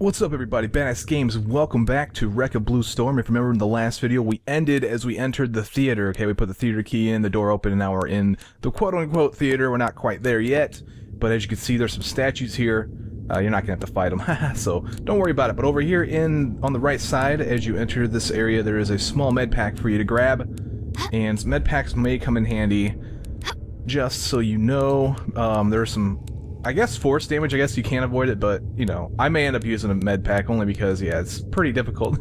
What's up everybody, badassgamez, welcome back to Wreck a Blue Storm. If you remember in the last video, we ended as we entered the theater, okay? We put the theater key in, the door open, and now we're in the quote-unquote theater. We're not quite there yet, but as you can see, there's some statues here. You're not gonna have to fight them, so don't worry about it. But over here on the right side, as you enter this area, there is a small med pack for you to grab, and med packs may come in handy, just so you know. There are some, I guess, force damage. I guess you can't avoid it, but, you know, I may end up using a med pack only because, yeah, it's pretty difficult.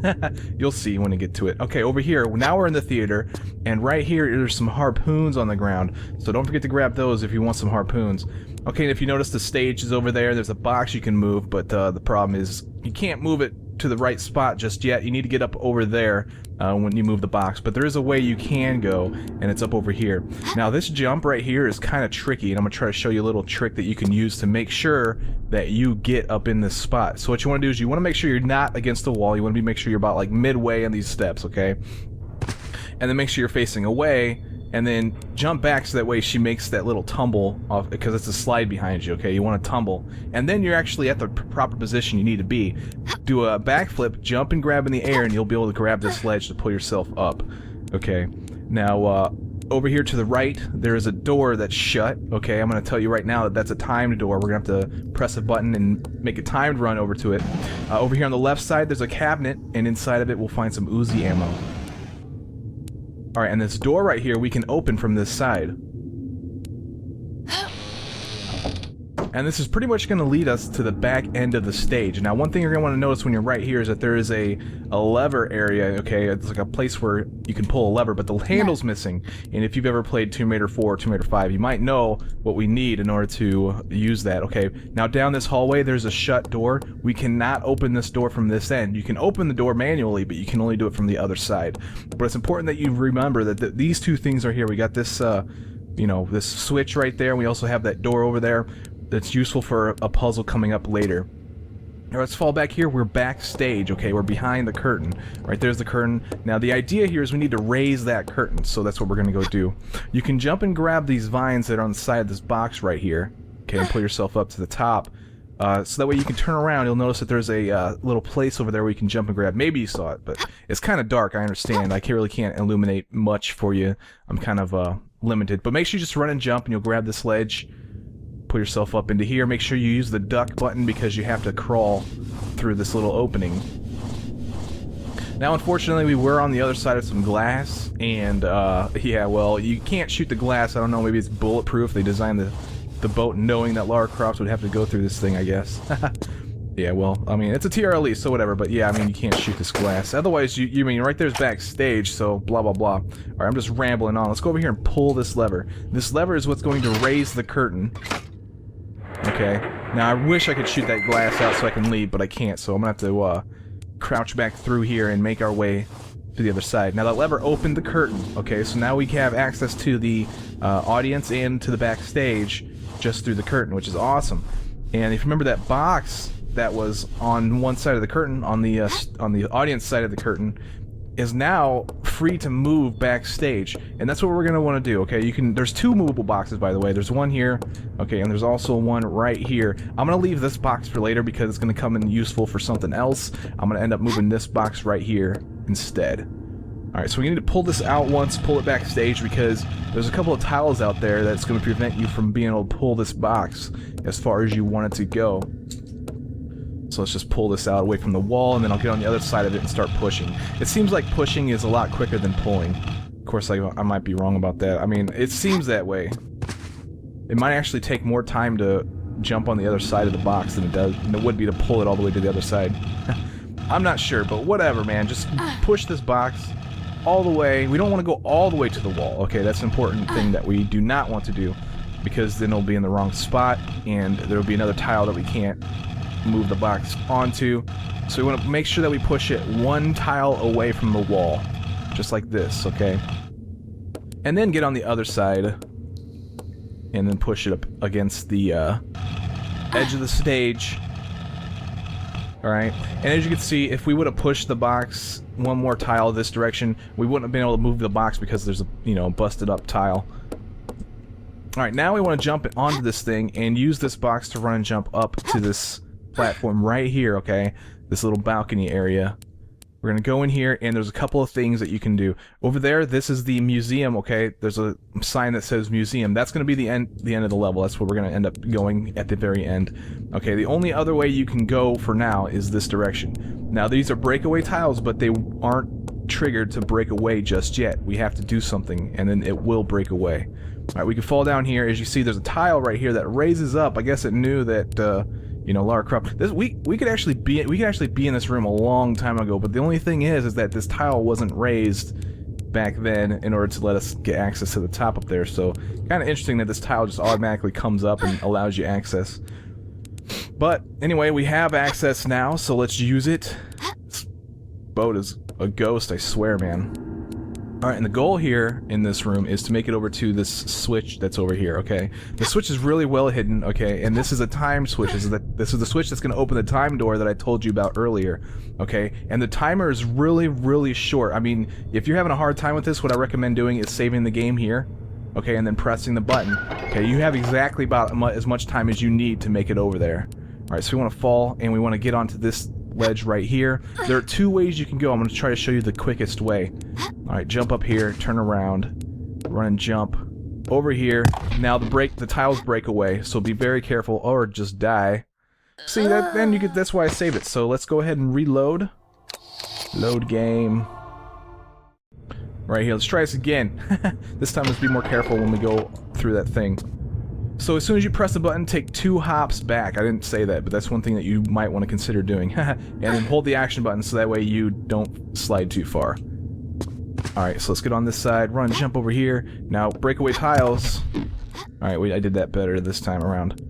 You'll see when you get to it. Okay, over here, now we're in the theater, and right here, there's some harpoons on the ground, so don't forget to grab those if you want some harpoons. Okay, and if you notice, the stage is over there. There's a box you can move, but the problem is you can't move it to the right spot just yet. You need to get up over there when you move the box, but there is a way you can go, and it's up over here. Now this jump right here is kind of tricky, and I'm gonna try to show you a little trick that you can use to make sure that you get up in this spot. So what you want to do is you want to make sure you're not against the wall. You want to make sure you're about like midway on these steps, okay? And then make sure you're facing away, and then jump back so that way she makes that little tumble off, because it's a slide behind you, okay? You want to tumble, and then you're actually at the proper position you need to be. Do a backflip, jump and grab in the air, and you'll be able to grab this ledge to pull yourself up, okay? Now, over here to the right, there is a door that's shut, okay? I'm going to tell you right now that that's a timed door. We're going to have to press a button and make a timed run over to it. Over here on the left side, there's a cabinet, and inside of it we'll find some UziAmmo. Alright, and this door right here we can open from this side. And this is pretty much going to lead us to the back end of the stage. Now, one thing you're going to want to notice when you're right here is that there is a lever area, okay? It's like a place where you can pull a lever, but the handle's missing. And if you've ever played Tomb Raider 4 or Tomb Raider 5, you might know what we need in order to use that, okay? Now, down this hallway, there's a shut door. We cannot open this door from this end. You can open the door manually, but you can only do it from the other side. But it's important that you remember that these two things are here. We got this, you know, this switch right there. We also have that door over there. That's useful for a puzzle coming up later. Now let's fall back here. We're backstage, okay? We're behind the curtain. Right there's the curtain. Now the idea here is we need to raise that curtain, so that's what we're gonna go do. You can jump and grab these vines that are on the side of this box right here, okay, and pull yourself up to the top. So that way you can turn around. You'll notice that there's a little place over there where you can jump and grab. Maybe you saw it, but it's kind of dark, I understand. I really can't illuminate much for you. I'm kind of limited. But make sure you just run and jump and you'll grab this ledge. Put yourself up into here. Make sure you use the duck button because you have to crawl through this little opening. Now, unfortunately, we were on the other side of some glass, and yeah, well, you can't shoot the glass. I don't know, maybe it's bulletproof. They designed the boat knowing that Lara Croft would have to go through this thing, I guess. Yeah, well, I mean, it's a TRLE, so whatever, but yeah, I mean, you can't shoot this glass. Otherwise, you mean, right there's backstage, so blah, blah, blah. Alright, I'm just rambling on. Let's go over here and pull this lever. This lever is what's going to raise the curtain. Okay, now I wish I could shoot that glass out so I can leave, but I can't, so I'm gonna have to crouch back through here and make our way to the other side. Now that lever opened the curtain, okay, so now we have access to the audience and to the backstage just through the curtain, which is awesome. And if you remember that box that was on one side of the curtain, on the audience side of the curtain, is now free to move backstage, and that's what we're gonna want to do. Okay, there's two movable boxes, by the way. There's one here, okay, and there's also one right here. I'm gonna leave this box for later because it's gonna come in useful for something else. I'm gonna end up moving this box right here instead. Alright, so we need to pull this out once, pull it backstage, because there's a couple of tiles out there that's gonna prevent you from being able to pull this box as far as you want it to go. So let's just pull this out away from the wall, and then I'll get on the other side of it and start pushing. It seems like pushing is a lot quicker than pulling. Of course, I might be wrong about that. I mean, it seems that way. It might actually take more time to jump on the other side of the box than it would be to pull it all the way to the other side. I'm not sure, but whatever, man. Just push this box all the way. We don't want to go all the way to the wall. Okay, that's an important thing that we do not want to do, because then it'll be in the wrong spot, and there'll be another tile that we can't move the box onto. So we want to make sure that we push it one tile away from the wall, just like this, okay? And then get on the other side and then push it up against the edge of the stage. Alright, and as you can see, if we would have pushed the box one more tile this direction, we wouldn't have been able to move the box because there's a, you know, busted up tile. Alright, now we want to jump onto this thing and use this box to run and jump up to this platform right here, okay? This little balcony area. We're gonna go in here, and there's a couple of things that you can do. Over there, this is the museum, okay? There's a sign that says museum. That's gonna be the end of the level. That's where we're gonna end up going at the very end. Okay, the only other way you can go for now is this direction. Now, these are breakaway tiles, but they aren't triggered to break away just yet. We have to do something, and then it will break away. Alright, we can fall down here. As you see, there's a tile right here that raises up. I guess it knew that, you know, Lara Croft. We could actually be in this room a long time ago, but the only thing is that this tile wasn't raised back then in order to let us get access to the top up there. So, kind of interesting that this tile just automatically comes up and allows you access. But anyway, we have access now, so let's use it. This boat is a ghost, I swear, man. Alright, and the goal here in this room is to make it over to this switch that's over here, okay? The switch is really well hidden, okay? And this is a time switch. This is the switch that's going to open the time door that I told you about earlier, okay? And the timer is really, really short. I mean, if you're having a hard time with this, what I recommend doing is saving the game here, okay? And then pressing the button. Okay, you have exactly about as much time as you need to make it over there. Alright, so we want to fall, and we want to get onto this ledge right here. There are two ways you can go. I'm going to try to show you the quickest way. Alright, jump up here, turn around, run and jump over here. Now the tiles break away, so be very careful or just die. See that? Then you get. That's why I saved it. So let's go ahead and reload. Load game. Right here. Let's try this again. This time let's be more careful when we go through that thing. So as soon as you press the button, take 2 hops back. I didn't say that, but that's one thing that you might want to consider doing. And then hold the action button so that way you don't slide too far. Alright, so let's get on this side, run, jump over here. Now, breakaway tiles. Alright, I did that better this time around.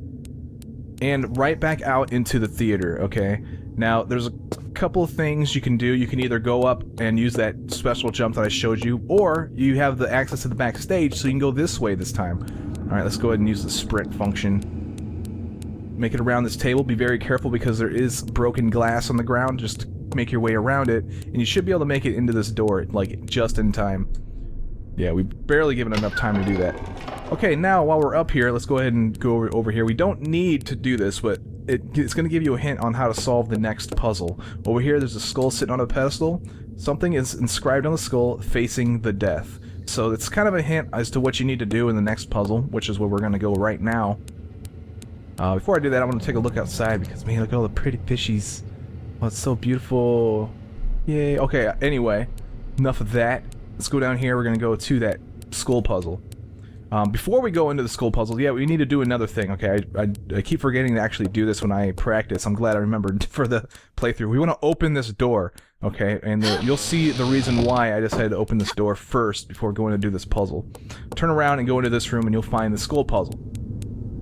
And right back out into the theater, okay? Now, there's a couple of things you can do. You can either go up and use that special jump that I showed you, or you have the access to the backstage, so you can go this way this time. Alright, let's go ahead and use the sprint function. Make it around this table. Be very careful because there is broken glass on the ground. Just make your way around it, and you should be able to make it into this door, like, just in time. Yeah, we've barely given enough time to do that. Okay, now, while we're up here, let's go ahead and go over here. We don't need to do this, but it's going to give you a hint on how to solve the next puzzle. Over here, there's a skull sitting on a pedestal. Something is inscribed on the skull facing the death. So it's kind of a hint as to what you need to do in the next puzzle, which is where we're going to go right now. Before I do that, I want to take a look outside because, man, look at all the pretty fishies. Oh, it's so beautiful. Yay. Okay, anyway, enough of that. Let's go down here. We're going to go to that skull puzzle. Before we go into the skull puzzle, yeah, we need to do another thing, okay? I keep forgetting to actually do this when I practice. I'm glad I remembered for the playthrough. We want to open this door, okay? And you'll see the reason why I decided to open this door first before going to do this puzzle. Turn around and go into this room and you'll find the skull puzzle.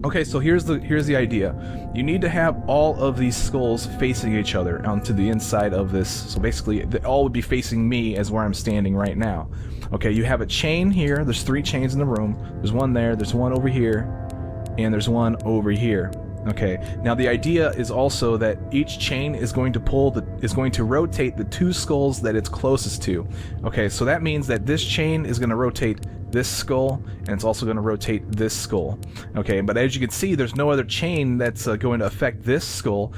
Okay, so here's the idea. You need to have all of these skulls facing each other onto the inside of this. So basically, they all would be facing me as where I'm standing right now. Okay, you have a chain here. There's 3 chains in the room. There's one there, there's one over here, and there's one over here. Okay, now the idea is also that each chain is going to rotate the 2 skulls that it's closest to. Okay, so that means that this chain is going to rotate this skull, and it's also going to rotate this skull. Okay, but as you can see, there's no other chain that's going to affect this skull,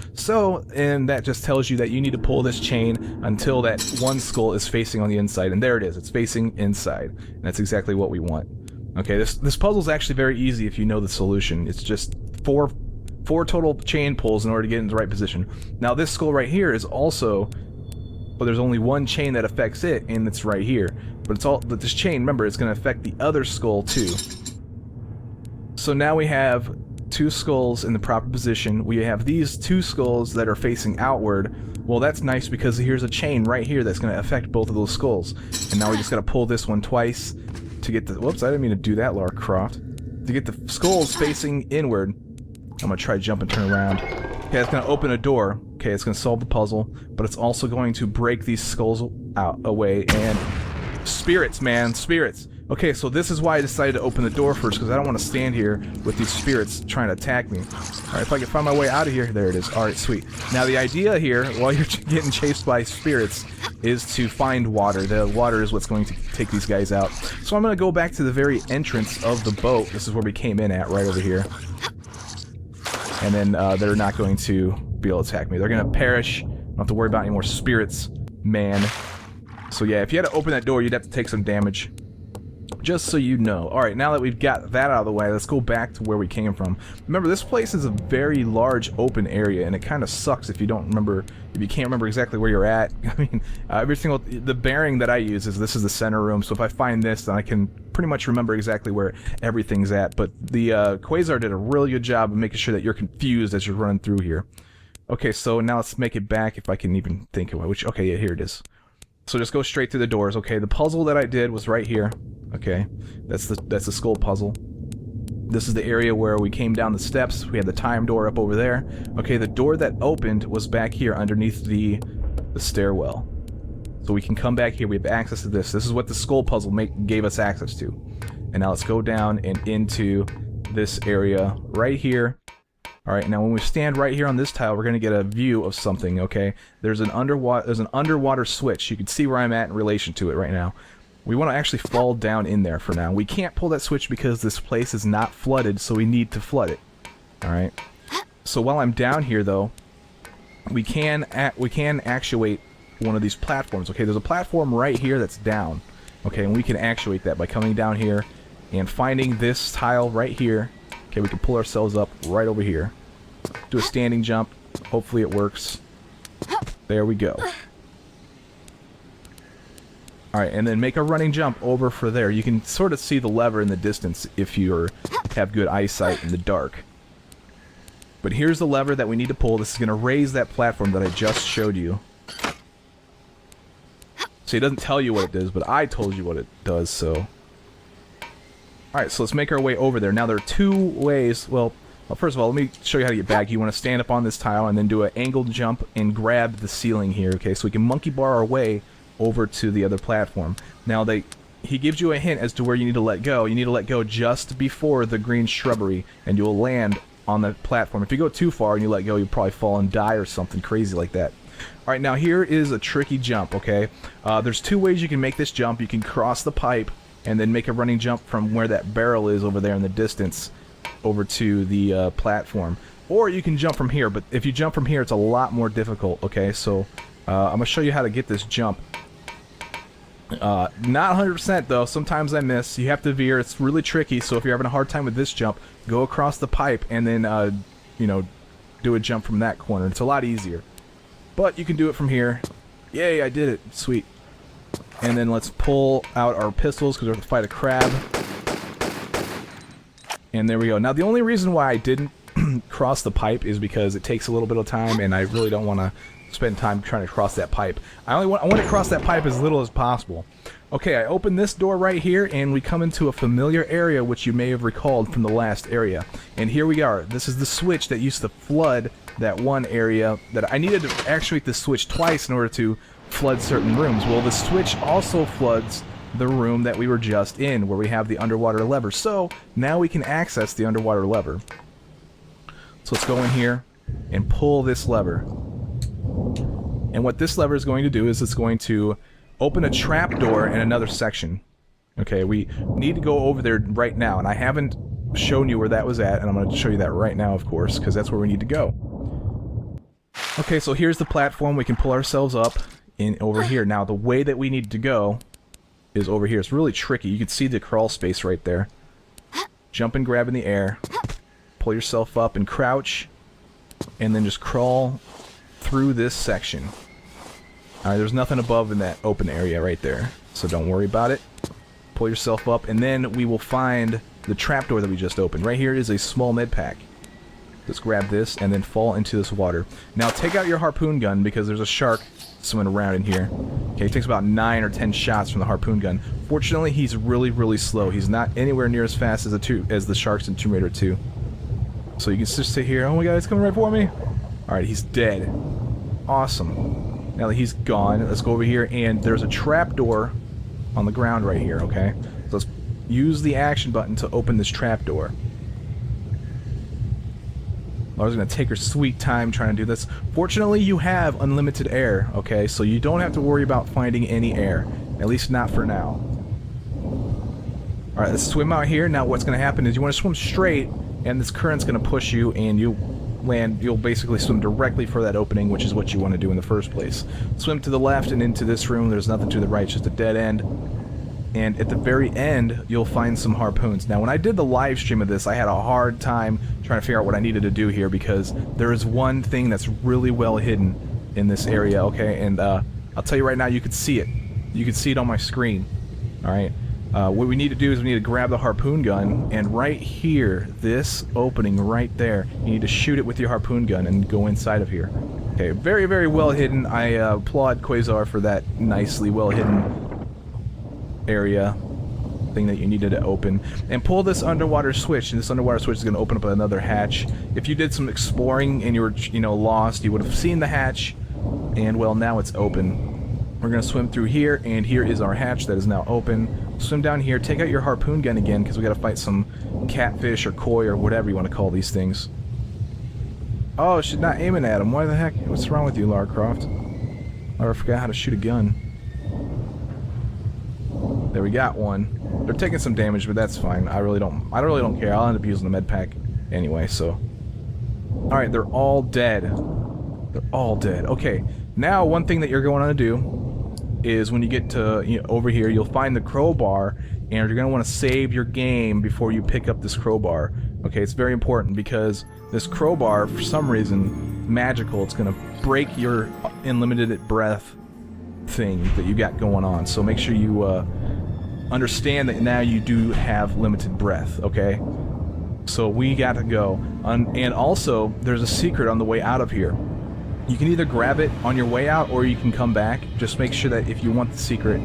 and that just tells you that you need to pull this chain until that one skull is facing on the inside, and there it is, it's facing inside, and that's exactly what we want. Okay, this puzzle is actually very easy if you know the solution. It's just 4 total chain pulls in order to get in the right position. Now this skull right here is also, well, there's only one chain that affects it, and it's right here. But this chain, remember, it's going to affect the other skull too. So now we have 2 skulls in the proper position. We have these 2 skulls that are facing outward. Well, that's nice because here's a chain right here that's going to affect both of those skulls. And now we just got to pull this one twice to get the... Whoops, I didn't mean to do that, Lara Croft. To get the skulls facing inward. I'm going to try to jump and turn around. Okay, it's going to open a door. Okay, it's going to solve the puzzle, but it's also going to break these skulls away, and... Spirits, man, spirits. Okay, so this is why I decided to open the door first, because I don't want to stand here with these spirits trying to attack me. Alright, if I can find my way out of here, there it is. Alright, sweet. Now the idea here, while you're getting chased by spirits, is to find water. The water is what's going to take these guys out. So I'm going to go back to the very entrance of the boat. This is where we came in at, right over here. And then they're not going to be able to attack me. They're gonna perish. Don't have to worry about any more spirits, man. So yeah, if you had to open that door, you'd have to take some damage. Just so you know. Alright, now that we've got that out of the way, let's go back to where we came from. Remember, this place is a very large open area, and it kind of sucks if you don't remember, if you can't remember exactly where you're at. I mean, the bearing that I use is this is the center room, so if I find this, then I can pretty much remember exactly where everything's at. But the Quasar did a really good job of making sure that you're confused as you're running through here. Okay, so now let's make it back if I can even think of which. Okay, yeah, here it is. So just go straight through the doors. Okay, the puzzle that I did was right here. Okay, that's the skull puzzle. This is the area where we came down the steps. We had the time door up over there. Okay, the door that opened was back here underneath the stairwell. So we can come back here. We have access to this. This is what the skull puzzle gave us access to. And now let's go down and into this area right here. Alright, now when we stand right here on this tile, we're going to get a view of something, okay? There's an underwater switch. You can see where I'm at in relation to it right now. We want to actually fall down in there for now. We can't pull that switch because this place is not flooded, so we need to flood it. Alright? So while I'm down here, though, we can actuate one of these platforms, okay? There's a platform right here that's down, okay? And we can actuate that by coming down here and finding this tile right here. Okay, we can pull ourselves up right over here. Do a standing jump. Hopefully it works. There we go. Alright, and then make a running jump over for there. You can sort of see the lever in the distance if you have good eyesight in the dark. But here's the lever that we need to pull. This is going to raise that platform that I just showed you. See, it doesn't tell you what it does, but I told you what it does, so... Alright, so let's make our way over there. Now there are two ways. Well, first of all, let me show you how to get back. You want to stand up on this tile and then do an angled jump and grab the ceiling here, okay? So we can monkey bar our way over to the other platform. Now he gives you a hint as to where you need to let go. You need to let go just before the green shrubbery and you'll land on the platform. If you go too far and you let go, you'll probably fall and die or something crazy like that. Alright, now here is a tricky jump, okay? There's two ways you can make this jump. You can cross the pipe and then make a running jump from where that barrel is over there in the distance over to the platform. Or you can jump from here, but if you jump from here, it's a lot more difficult, okay? So, I'm going to show you how to get this jump. Not 100% though, sometimes I miss. You have to veer, it's really tricky, so if you're having a hard time with this jump, go across the pipe and then, you know, do a jump from that corner. It's a lot easier. But you can do it from here. Yay, I did it. Sweet. And then let's pull out our pistols because we're going to fight a crab. And there we go. Now the only reason why I didn't cross the pipe is because it takes a little bit of time and I really don't want to spend time trying to cross that pipe. I want to cross that pipe as little as possible. Okay, I open this door right here and we come into a familiar area which you may have recalled from the last area. And here we are. This is the switch that used to flood that one area that I needed to actuate the switch twice in order to flood certain rooms. Well, the switch also floods the room that we were just in where we have the underwater lever. So now we can access the underwater lever. So let's go in here and pull this lever. And what this lever is going to do is it's going to open a trap door in another section. Okay, we need to go over there right now, and I haven't shown you where that was at, and I'm going to show you that right now, of course, because that's where we need to go. Okay, so here's the platform. We can pull ourselves up in over here. Now, the way that we need to go is over here. It's really tricky. You can see the crawl space right there. Jump and grab in the air. Pull yourself up and crouch, and then just crawl through this section. Alright, there's nothing above in that open area right there, so don't worry about it. Pull yourself up, and then we will find the trapdoor that we just opened. Right here is a small med pack. Let's grab this and then fall into this water. Now take out your harpoon gun because there's a shark swimming around in here. Okay, it takes about 9 or 10 shots from the harpoon gun. Fortunately, he's really, really slow. He's not anywhere near as fast as the sharks in Tomb Raider 2. So you can just sit here. Oh my god, it's coming right for me. Alright, he's dead. Awesome. Now that he's gone, let's go over here, and there's a trapdoor on the ground right here, okay? So let's use the action button to open this trapdoor. Laura's going to take her sweet time trying to do this. Fortunately, you have unlimited air, okay? So you don't have to worry about finding any air. At least not for now. Alright, let's swim out here. Now what's going to happen is you want to swim straight, and this current's going to push you, and you land, you'll basically swim directly for that opening, which is what you want to do in the first place. Swim to the left and into this room. There's nothing to the right, just a dead end. And at the very end, you'll find some harpoons. Now, when I did the live stream of this, I had a hard time trying to figure out what I needed to do here, because there is one thing that's really well hidden in this area, okay? And I'll tell you right now, you can see it. You can see it on my screen, all right? What we need to do is we need to grab the harpoon gun, and right here, this opening right there, you need to shoot it with your harpoon gun and go inside of here. Okay, very, very well hidden. I applaud Quasar for that nicely well hidden area thing that you needed to open. And pull this underwater switch, and this underwater switch is going to open up another hatch. If you did some exploring and you were, you know, lost, you would have seen the hatch, and well, now it's open. We're going to swim through here, and here is our hatch that is now open. Swim down here, take out your harpoon gun again, because we got to fight some catfish or koi or whatever you want to call these things. Oh, she's not aiming at him. Why the heck? What's wrong with you, Lara Croft? Oh, I forgot how to shoot a gun. There, we got one. They're taking some damage, but that's fine. I really don't care. I'll end up using the med pack anyway, so. Alright, they're all dead. They're all dead. Okay, now one thing that you're going to do is when you get to, you know, over here, you'll find the crowbar, and you're going to want to save your game before you pick up this crowbar. Okay, it's very important, because this crowbar, for some reason, magical, it's going to break your unlimited breath thing that you got going on. So make sure you understand that now you do have limited breath, okay? So we got to go. And also, there's a secret on the way out of here. You can either grab it on your way out, or you can come back. Just make sure that if you want the secret,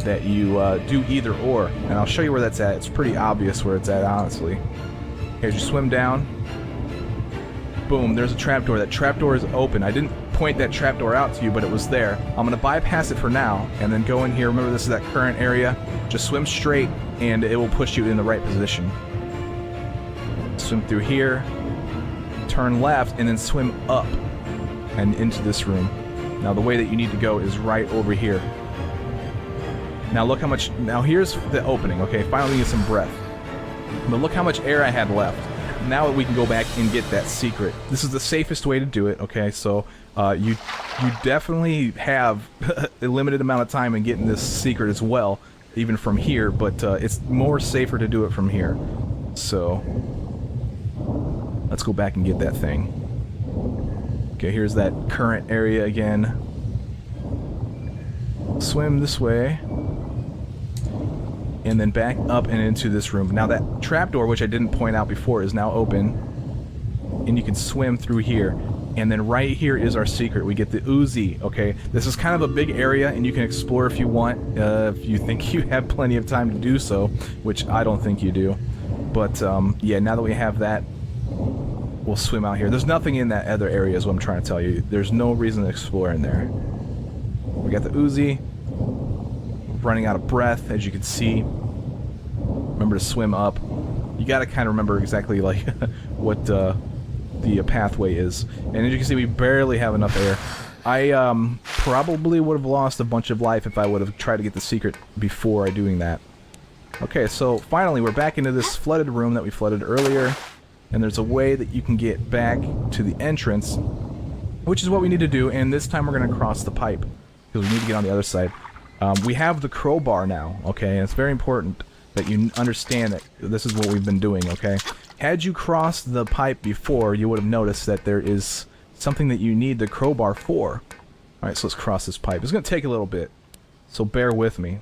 that you do either or. And I'll show you where that's at. It's pretty obvious where it's at, honestly. Here's you swim down. Boom, there's a trapdoor. That trapdoor is open. I didn't point that trapdoor out to you, but it was there. I'm going to bypass it for now, and then go in here. Remember, this is that current area. Just swim straight, and it will push you in the right position. Swim through here, turn left, and then swim up and into this room. Now, the way that you need to go is right over here. Now, look how much... Now, here's the opening, okay? Finally get some breath. But look how much air I had left. Now we can go back and get that secret. This is the safest way to do it, okay? So you definitely have a limited amount of time in getting this secret as well, even from here, but it's more safer to do it from here. So let's go back and get that thing. Okay, here's that current area again. Swim this way. And then back up and into this room. Now that trapdoor, which I didn't point out before, is now open. And you can swim through here. And then right here is our secret. We get the Uzi, okay? This is kind of a big area, and you can explore if you want, if you think you have plenty of time to do so, which I don't think you do. But, yeah, now that we have that, we'll swim out here. There's nothing in that other area is what I'm trying to tell you. There's no reason to explore in there. We got the Uzi. Running out of breath, as you can see. Remember to swim up. You gotta kind of remember exactly like what the pathway is. And as you can see, we barely have enough air. I probably would have lost a bunch of life if I would have tried to get the secret before doing that. Okay, so finally we're back into this flooded room that we flooded earlier, and there's a way that you can get back to the entrance, which is what we need to do. And this time we're gonna cross the pipe because we need to get on the other side. We have the crowbar now, okay? And it's very important that you understand that this is what we've been doing, okay? Had you crossed the pipe before, you would have noticed that there is something that you need the crowbar for. Alright, so let's cross this pipe. It's going to take a little bit, so bear with me.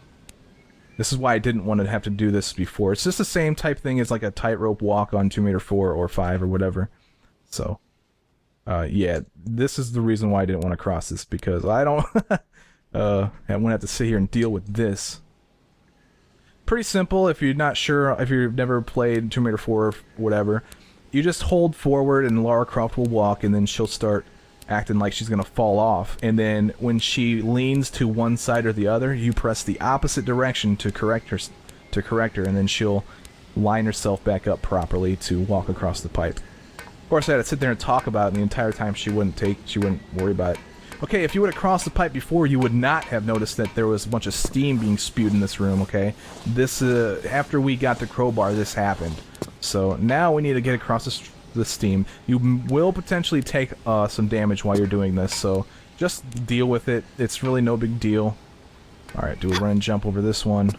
This is why I didn't want to have to do this before. It's just the same type thing as like a tightrope walk on 2m 4 or 5 or whatever. So, yeah, this is the reason why I didn't want to cross this, because I don't... I won't have to sit here and deal with this. Pretty simple if you're not sure, if you've never played 2m 4 or whatever. You just hold forward and Lara Croft will walk, and then she'll start acting like she's gonna fall off. And then when she leans to one side or the other, you press the opposite direction to correct her, and then she'll line herself back up properly to walk across the pipe. Of course, I had to sit there and talk about it, and the entire time she wouldn't worry about it. Okay, if you would have crossed the pipe before, you would not have noticed that there was a bunch of steam being spewed in this room, okay? This, after we got the crowbar, this happened. So now we need to get across the steam. You will potentially take some damage while you're doing this, so just deal with it. It's really no big deal. Alright, do a run and jump over this one.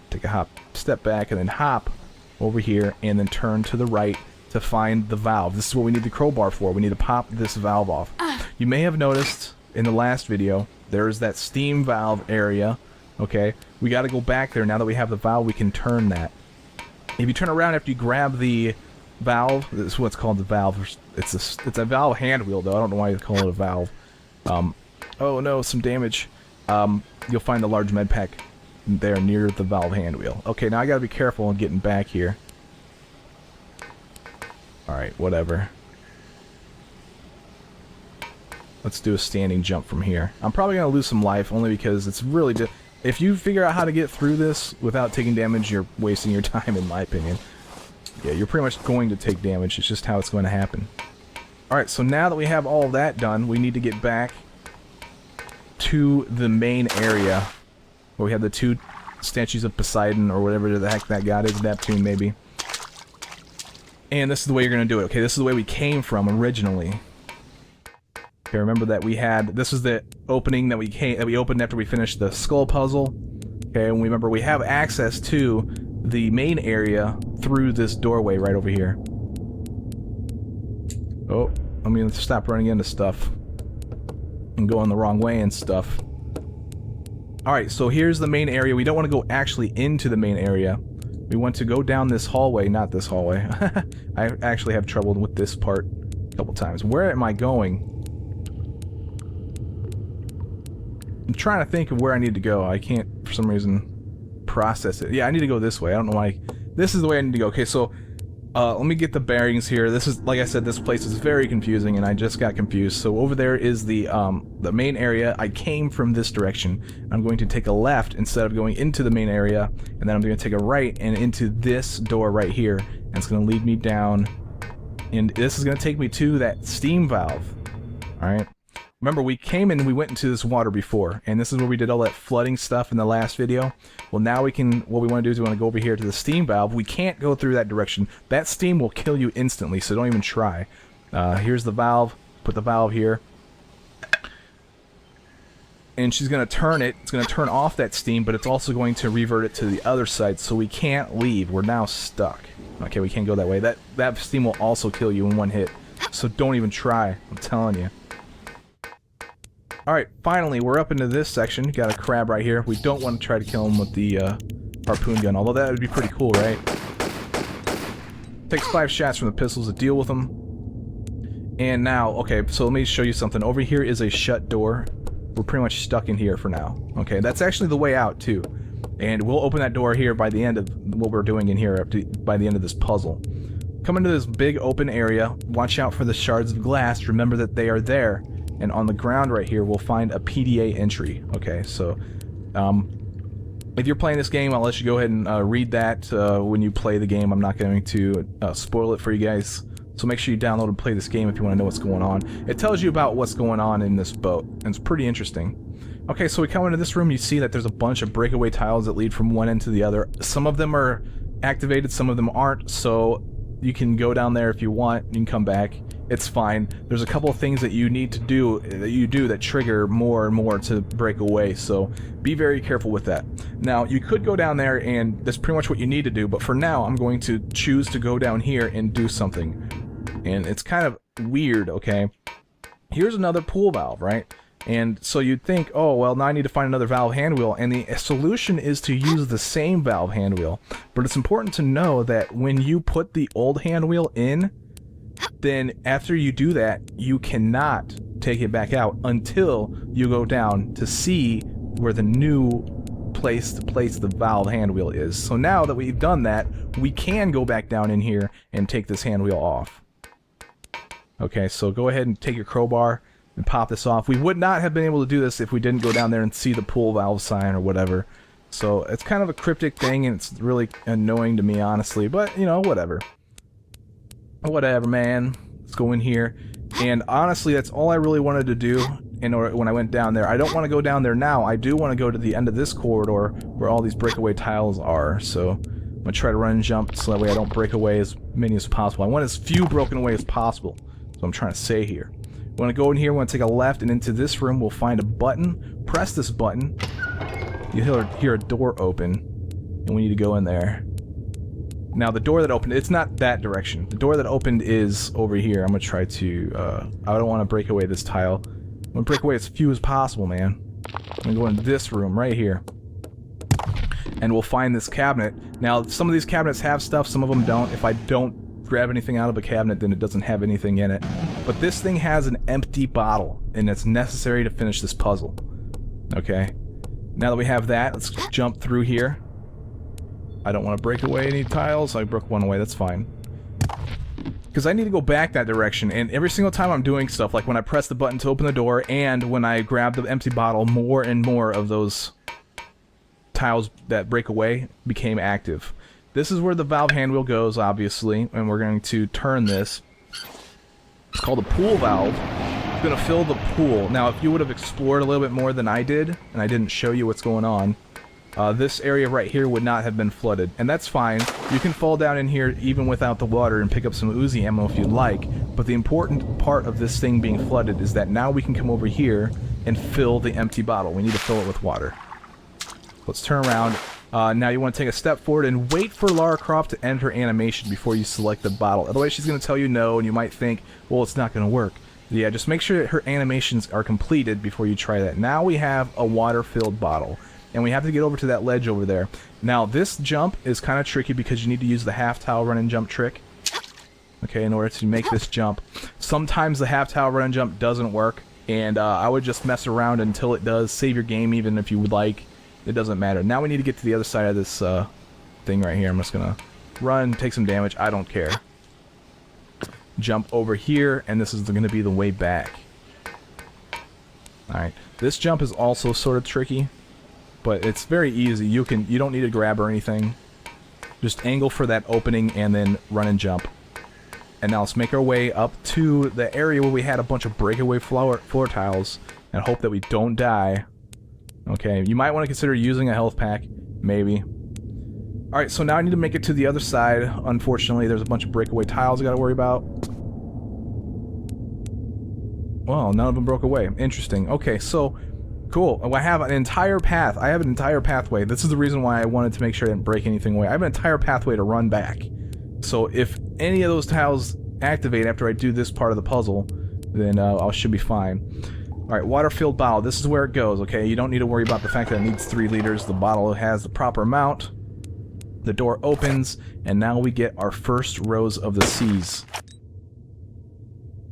Take a hop, step back, and then hop over here, and then turn to the right to find the valve. This is what we need the crowbar for. We need to pop this valve off. You may have noticed in the last video, there's that steam valve area. Okay, we got to go back there. Now that we have the valve, we can turn that. If you turn around after you grab the valve, this is what's called the valve. It's a valve hand wheel, though. I don't know why you call it a valve. Oh no, some damage. You'll find the large med pack there near the valve hand wheel. Okay, now I gotta be careful in getting back here. Alright, whatever. Let's do a standing jump from here. I'm probably gonna lose some life, only because it's really just... If you figure out how to get through this without taking damage, you're wasting your time, in my opinion. Yeah, you're pretty much going to take damage. It's just how it's going to happen. Alright, so now that we have all that done, we need to get back to the main area where we have the two statues of Poseidon, or whatever the heck that god is, Neptune maybe. And this is the way you're going to do it. Okay, this is the way we came from originally. Okay, remember that we had, this is the opening that we opened after we finished the skull puzzle. Okay, and remember we have access to the main area through this doorway right over here. Oh, I'm gonna stop running into stuff and going the wrong way and stuff. Alright, so here's the main area. We don't want to go actually into the main area. We want to go down this hallway, not this hallway. I actually have trouble with this part a couple times. Where am I going? I'm trying to think of where I need to go. I can't, for some reason, process it. Yeah, I need to go this way. I don't know why. This is the way I need to go. Okay, so let me get the bearings here. This is, like I said, this place is very confusing, and I just got confused. So over there is the main area. I came from this direction. I'm going to take a left instead of going into the main area, and then I'm going to take a right and into this door right here, and it's going to lead me down, and this is going to take me to that steam valve. Alright? Remember, we came in and we went into this water before, and this is where we did all that flooding stuff in the last video. Well, now we can, what we want to do is we want to go over here to the steam valve. We can't go through that direction. That steam will kill you instantly, so don't even try. Here's the valve. Put the valve here. And she's going to turn it. It's going to turn off that steam, but it's also going to revert it to the other side, so we can't leave. We're now stuck. Okay, we can't go that way. That steam will also kill you in one hit, so don't even try. I'm telling you. Alright, finally, we're up into this section. Got a crab right here. We don't want to try to kill him with the harpoon gun, although that would be pretty cool, right? Takes 5 shots from the pistols to deal with them. And now, okay, so let me show you something. Over here is a shut door. We're pretty much stuck in here for now. Okay, that's actually the way out, too. And we'll open that door here by the end of what we're doing in here, by the end of this puzzle. Come into this big open area. Watch out for the shards of glass. Remember that they are there. And on the ground right here, we'll find a PDA entry. Okay, so if you're playing this game, I'll let you go ahead and read that when you play the game. I'm not going to spoil it for you guys. So make sure you download and play this game if you want to know what's going on. It tells you about what's going on in this boat, and it's pretty interesting. Okay, so we come into this room, you see that there's a bunch of breakaway tiles that lead from one end to the other. Some of them are activated, some of them aren't, so you can go down there if you want, you can come back. It's fine. There's a couple of things that you need to do, that trigger more and more to break away, so be very careful with that. Now, you could go down there, and that's pretty much what you need to do, but for now, I'm going to choose to go down here and do something. And it's kind of weird, okay? Here's another pool valve, right? And so you'd think, oh, well, now I need to find another valve handwheel, and the solution is to use the same valve handwheel. But it's important to know that when you put the old handwheel in, then after you do that, you cannot take it back out until you go down to see where the new place to place the valve handwheel is. So now that we've done that, we can go back down in here and take this handwheel off. Okay, so go ahead and take your crowbar and pop this off. We would not have been able to do this if we didn't go down there and see the pool valve sign or whatever. So it's kind of a cryptic thing, and it's really annoying to me, honestly, but, you know, whatever. Whatever, man. Let's go in here. And honestly, that's all I really wanted to do when I went down there. I don't want to go down there now. I do want to go to the end of this corridor where all these breakaway tiles are. So I'm gonna try to run and jump so that way I don't break away as many as possible. I want as few broken away as possible. So I'm trying to say here. We're gonna go in here, we're gonna take a left, and into this room we'll find a button. Press this button. You'll hear a door open, and we need to go in there. Now the door that opened, it's not that direction. The door that opened is over here. I'm gonna try to, I don't want to break away this tile. I'm gonna break away as few as possible, man. I'm gonna go into this room right here. And we'll find this cabinet. Now, some of these cabinets have stuff, some of them don't. If I don't grab anything out of a cabinet, then it doesn't have anything in it. But this thing has an empty bottle, and it's necessary to finish this puzzle. Okay? Now that we have that, let's jump through here. I don't want to break away any tiles. I broke one away, that's fine. Because I need to go back that direction, and every single time I'm doing stuff, like when I press the button to open the door, and when I grab the empty bottle, more and more of those tiles that break away became active. This is where the valve handwheel goes, obviously, and we're going to turn this. It's called a pool valve. It's going to fill the pool. Now, if you would have explored a little bit more than I did, and I didn't show you what's going on, this area right here would not have been flooded, and that's fine. You can fall down in here even without the water and pick up some UziAmmo if you'd like, but the important part of this thing being flooded is that now we can come over here and fill the empty bottle. We need to fill it with water. Let's turn around. Now you want to take a step forward and wait for Lara Croft to end her animation before you select the bottle. Otherwise she's going to tell you no, and you might think, well, it's not going to work. Yeah, just make sure that her animations are completed before you try that. Now we have a water-filled bottle, and we have to get over to that ledge over there. Now this jump is kind of tricky because you need to use the half-tile run and jump trick. Okay, in order to make this jump. Sometimes the half-tile run and jump doesn't work, and I would just mess around until it does. Save your game even if you would like. It doesn't matter. Now we need to get to the other side of this thing right here. I'm just gonna run, take some damage. I don't care. Jump over here, and this is going to be the way back. Alright. This jump is also sort of tricky, but it's very easy. You don't need to grab or anything. Just angle for that opening and then run and jump. And now let's make our way up to the area where we had a bunch of breakaway floor tiles and hope that we don't die. Okay, you might want to consider using a health pack, maybe. Alright, so now I need to make it to the other side. Unfortunately, there's a bunch of breakaway tiles I gotta worry about. Well, none of them broke away. Interesting. Okay, so, cool. I have an entire path. I have an entire pathway. This is the reason why I wanted to make sure I didn't break anything away. I have an entire pathway to run back. So if any of those tiles activate after I do this part of the puzzle, then I should be fine. Alright, water-filled bottle. This is where it goes, okay? You don't need to worry about the fact that it needs 3 liters. The bottle has the proper amount. The door opens, and now we get our first Rose of the Seas.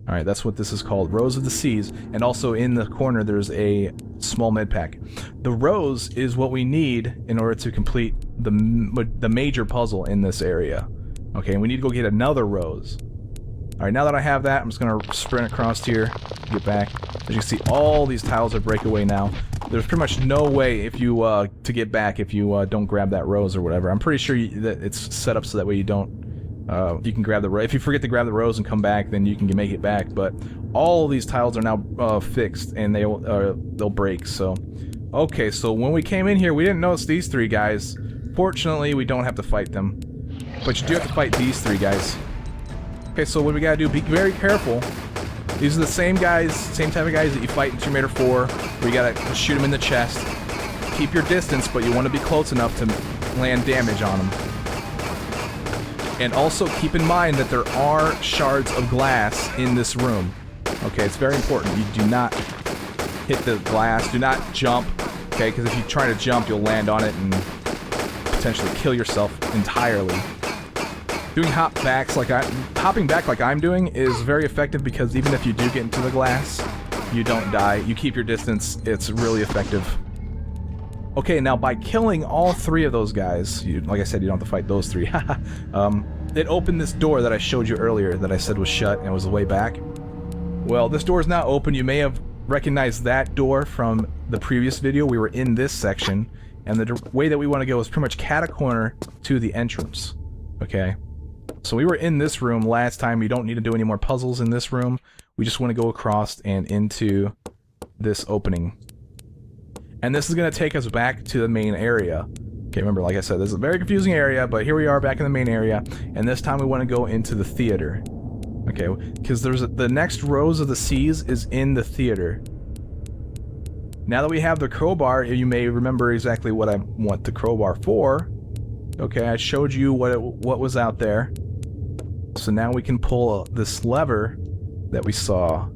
Alright, that's what this is called. Rose of the Seas. And also in the corner there's a small med pack. The rose is what we need in order to complete the major puzzle in this area. Okay, and we need to go get another rose. Alright, now that I have that, I'm just going to sprint across here, get back. As you can see, all these tiles are breakaway now. There's pretty much no way if you to get back if you don't grab that rose or whatever. I'm pretty sure that it's set up so that way you don't... you can grab the rose. If you forget to grab the rose and come back, then you can make it back. But all these tiles are now fixed, and they'll break, so... Okay, so when we came in here, we didn't notice these 3 guys. Fortunately, we don't have to fight them. But you do have to fight these 3 guys. Okay, so what we gotta do, be very careful. These are the same guys, same type of guys that you fight in Tomb Raider 4, where you gotta shoot them in the chest. Keep your distance, but you want to be close enough to land damage on them. And also keep in mind that there are shards of glass in this room. Okay, it's very important. You do not hit the glass, do not jump, okay, because if you try to jump, you'll land on it and potentially kill yourself entirely. Doing hopping back like I'm doing is very effective because even if you do get into the glass, you don't die. You keep your distance. It's really effective. Okay, now by killing all 3 of those guys, like I said, you don't have to fight those 3. It opened this door that I showed you earlier that I said was shut and it was the way back. Well, this door is now open. You may have recognized that door from the previous video. We were in this section, and the way that we want to go is pretty much cat-a-corner to the entrance. Okay? So we were in this room last time. We don't need to do any more puzzles in this room. We just want to go across and into this opening. And this is going to take us back to the main area. Okay, remember, like I said, this is a very confusing area, but here we are back in the main area, and this time we want to go into the theater. Okay, because the next rows of the C's is in the theater. Now that we have the crowbar, you may remember exactly what I want the crowbar for. Okay, I showed you what was out there. So now we can pull this lever that we saw.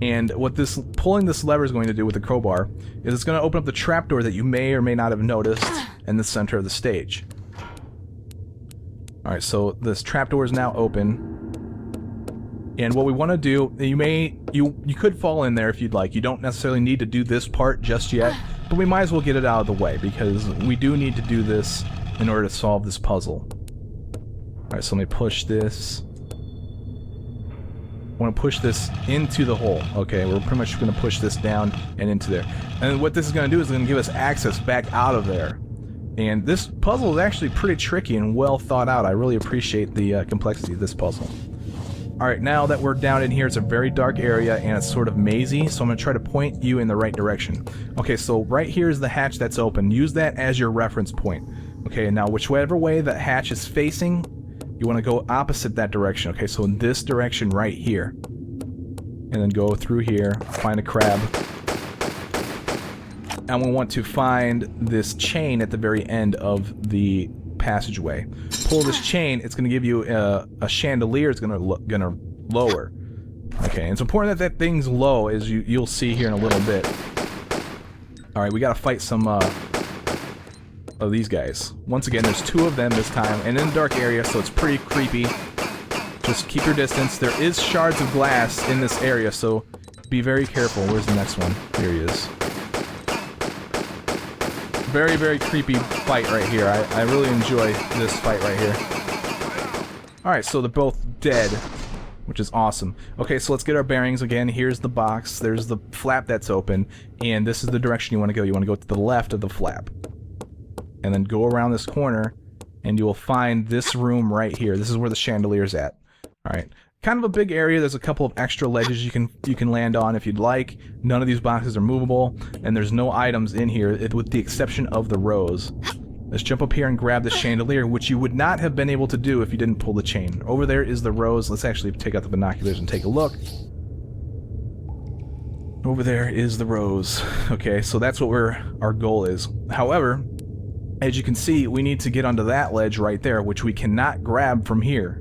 And what pulling this lever is going to do with the crowbar is it's going to open up the trapdoor that you may or may not have noticed in the center of the stage. Alright, so this trapdoor is now open. And what we want to do, you could fall in there if you'd like. You don't necessarily need to do this part just yet, but we might as well get it out of the way because we do need to do this in order to solve this puzzle. Alright, so let me push this. I want to push this into the hole. Okay, we're pretty much going to push this down and into there. And what this is going to do is going to give us access back out of there. And this puzzle is actually pretty tricky and well thought out. I really appreciate the complexity of this puzzle. Alright, now that we're down in here, it's a very dark area and it's sort of mazy, so I'm going to try to point you in the right direction. Okay, so right here is the hatch that's open. Use that as your reference point. Okay, now whichever way that hatch is facing, you want to go opposite that direction. Okay, so in this direction right here. And then go through here, find a crab. And we want to find this chain at the very end of the passageway. Pull this chain, it's going to give you a chandelier, it's going to lower. Okay, and it's important that that thing's low, as you'll see here in a little bit. Alright, we got to fight some of these guys. Once again, there's two of them this time, and in a dark area, so it's pretty creepy. Just keep your distance. There is shards of glass in this area, so be very careful. Where's the next one? Here he is. Very, very creepy fight right here. I really enjoy this fight right here. Alright, so they're both dead, which is awesome. Okay, so let's get our bearings again. Here's the box. There's the flap that's open, and this is the direction you want to go. You want to go to the left of the flap. And then go around this corner, and you will find this room right here. This is where the chandelier's at. Alright. Kind of a big area. There's a couple of extra ledges you can land on if you'd like. None of these boxes are movable, and there's no items in here with the exception of the rows. Let's jump up here and grab the chandelier, which you would not have been able to do if you didn't pull the chain. Over there is the rows. Let's actually take out the binoculars and take a look. Over there is the rows. Okay, so that's what our goal is. However, as you can see, we need to get onto that ledge right there, which we cannot grab from here.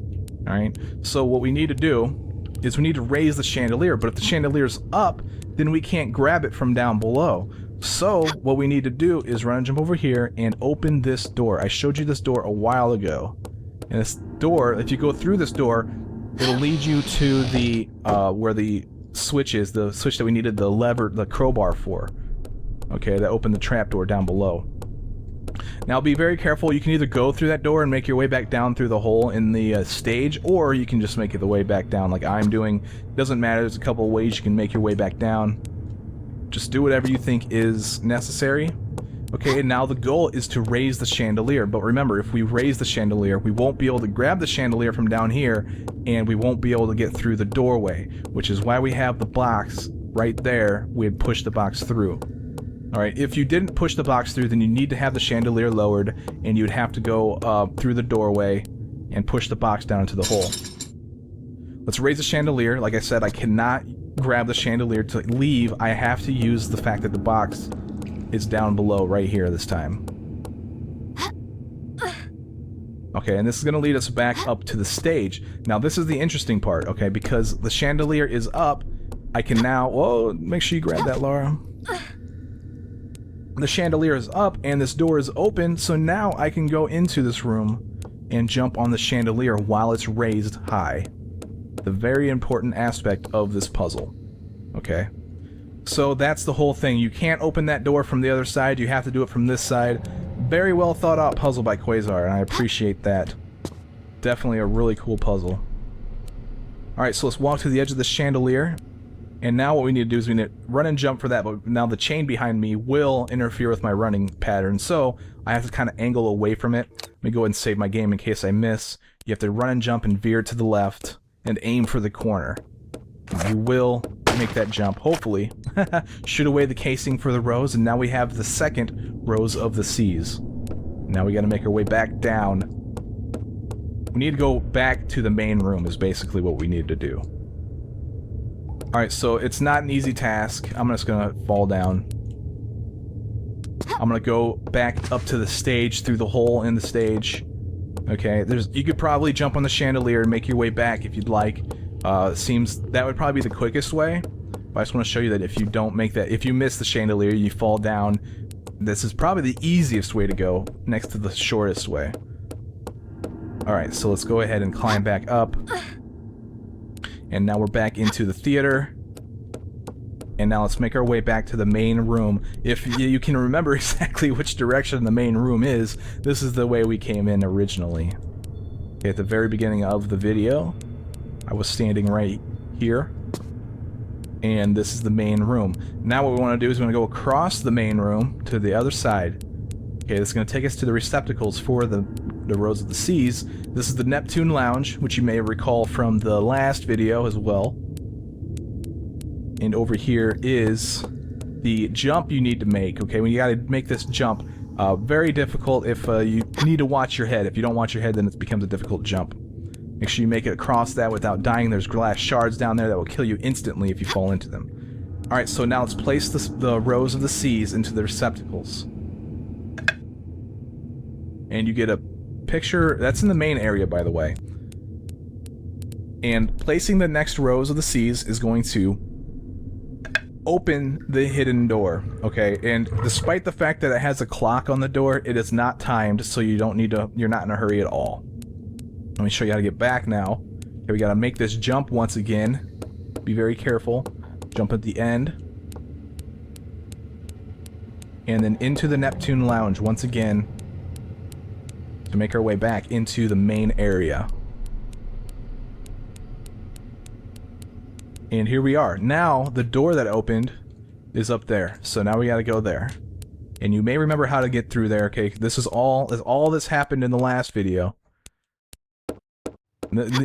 Alright, so what we need to do is we need to raise the chandelier, but if the chandelier's up, then we can't grab it from down below. So what we need to do is run and jump over here and open this door. I showed you this door a while ago. And this door, if you go through this door, it'll lead you to the where the switch is, the switch that we needed the crowbar for. Okay, that opened the trapdoor down below. Now be very careful. You can either go through that door and make your way back down through the hole in the stage, or you can just make it the way back down like I'm doing. Doesn't matter, there's a couple of ways you can make your way back down. Just do whatever you think is necessary. Okay, and now the goal is to raise the chandelier, but remember, if we raise the chandelier, we won't be able to grab the chandelier from down here, and we won't be able to get through the doorway, which is why we have the box right there. We'd push the box through. Alright, if you didn't push the box through, then you need to have the chandelier lowered, and you'd have to go through the doorway and push the box down into the hole. Let's raise the chandelier. Like I said, I cannot grab the chandelier to leave. I have to use the fact that the box is down below right here this time. Okay, and this is going to lead us back up to the stage. Now this is the interesting part, okay, because the chandelier is up, I can now... Whoa, make sure you grab that, Laura. The chandelier is up and this door is open, so now I can go into this room and jump on the chandelier while it's raised high. The very important aspect of this puzzle. Okay? So that's the whole thing. You can't open that door from the other side, you have to do it from this side. Very well thought out puzzle by Quasar, and I appreciate that. Definitely a really cool puzzle. Alright, so let's walk to the edge of the chandelier. And now what we need to do is we need to run and jump for that, but now the chain behind me will interfere with my running pattern, so I have to kind of angle away from it. Let me go ahead and save my game in case I miss. You have to run and jump and veer to the left and aim for the corner. You will make that jump, hopefully. Shoot away the casing for the rows, and now we have the second rows of the C's. Now we gotta make our way back down. We need to go back to the main room is basically what we need to do. Alright, so it's not an easy task. I'm just gonna fall down. I'm gonna go back up to the stage through the hole in the stage. Okay, you could probably jump on the chandelier and make your way back if you'd like. Seems that would probably be the quickest way. But I just want to show you that if you don't make that, if you miss the chandelier, you fall down. This is probably the easiest way to go, next to the shortest way. Alright, so let's go ahead and climb back up. And now we're back into the theater. And now let's make our way back to the main room. If you can remember exactly which direction the main room is, this is the way we came in originally. Okay, at the very beginning of the video, I was standing right here. And this is the main room. Now what we want to do is we're going to go across the main room to the other side. Okay, this is going to take us to the receptacles for the rows of the C's. This is the Neptune Lounge, which you may recall from the last video as well. And over here is the jump you need to make, okay? When you gotta make this jump, very difficult if you need to watch your head. If you don't watch your head, then it becomes a difficult jump. Make sure you make it across that without dying. There's glass shards down there that will kill you instantly if you fall into them. Alright, so now let's place the rows of the C's into the receptacles. And you get a picture, that's in the main area by the way. And placing the next rows of the C's is going to open the hidden door, okay? And despite the fact that it has a clock on the door, it is not timed, so you don't need to, you're not in a hurry at all. Let me show you how to get back now. Okay, we gotta make this jump once again. Be very careful. Jump at the end. And then into the Neptune Lounge once again to make our way back into the main area. And here we are. Now, the door that opened is up there. So now we gotta go there. And you may remember how to get through there, okay? This is all this happened in the last video.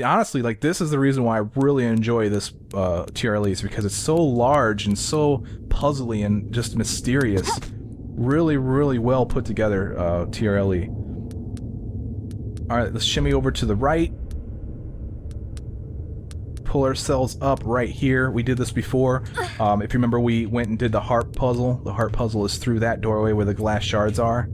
Honestly, like, this is the reason why I really enjoy this TRLE, is because it's so large and so puzzly and just mysterious. Really, really well put together TRLE. Alright, let's shimmy over to the right. Pull ourselves up right here. We did this before. If you remember, we went and did the harp puzzle. The harp puzzle is through that doorway where the glass shards are.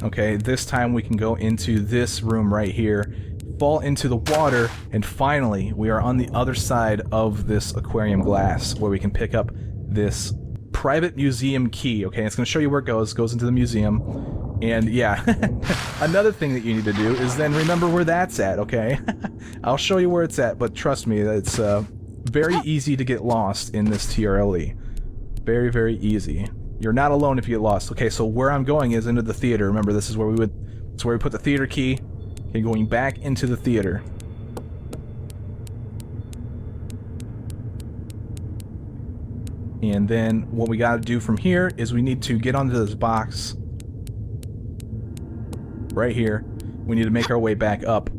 Okay, this time we can go into this room right here, fall into the water, and finally we are on the other side of this aquarium glass where we can pick up this private museum key. Okay, it's going to show you where it goes into the museum. And yeah, another thing that you need to do is then remember where that's at, okay? I'll show you where it's at, but trust me, it's very easy to get lost in this TRLE. Very, very easy. You're not alone if you get lost. Okay, so where I'm going is into the theater. Remember, this is where it's where we put the theater key. Okay, going back into the theater. And then what we gotta do from here is we need to get onto this box right here. We need to make our way back up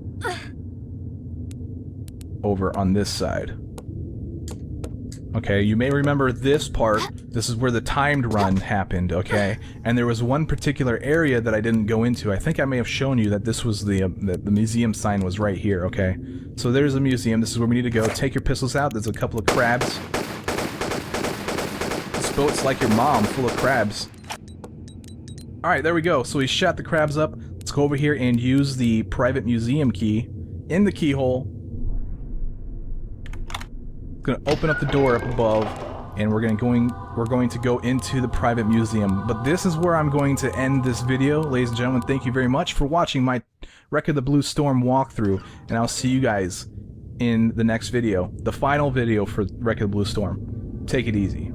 over on this side. Okay, you may remember this part. This is where the timed run happened, okay? And there was one particular area that I didn't go into. I think I may have shown you that this was the museum sign was right here, okay? So there's a museum. This is where we need to go. Take your pistols out. There's a couple of crabs. This boat's like your mom, full of crabs. Alright, there we go. So we shot the crabs up. Let's go over here and use the private museum key in the keyhole. Gonna open up the door up above, and we're going to go into the private museum. But this is where I'm going to end this video, ladies and gentlemen. Thank you very much for watching my Wreck of the Blue Storm walkthrough, and I'll see you guys in the next video, the final video for Wreck of the Blue Storm. Take it easy.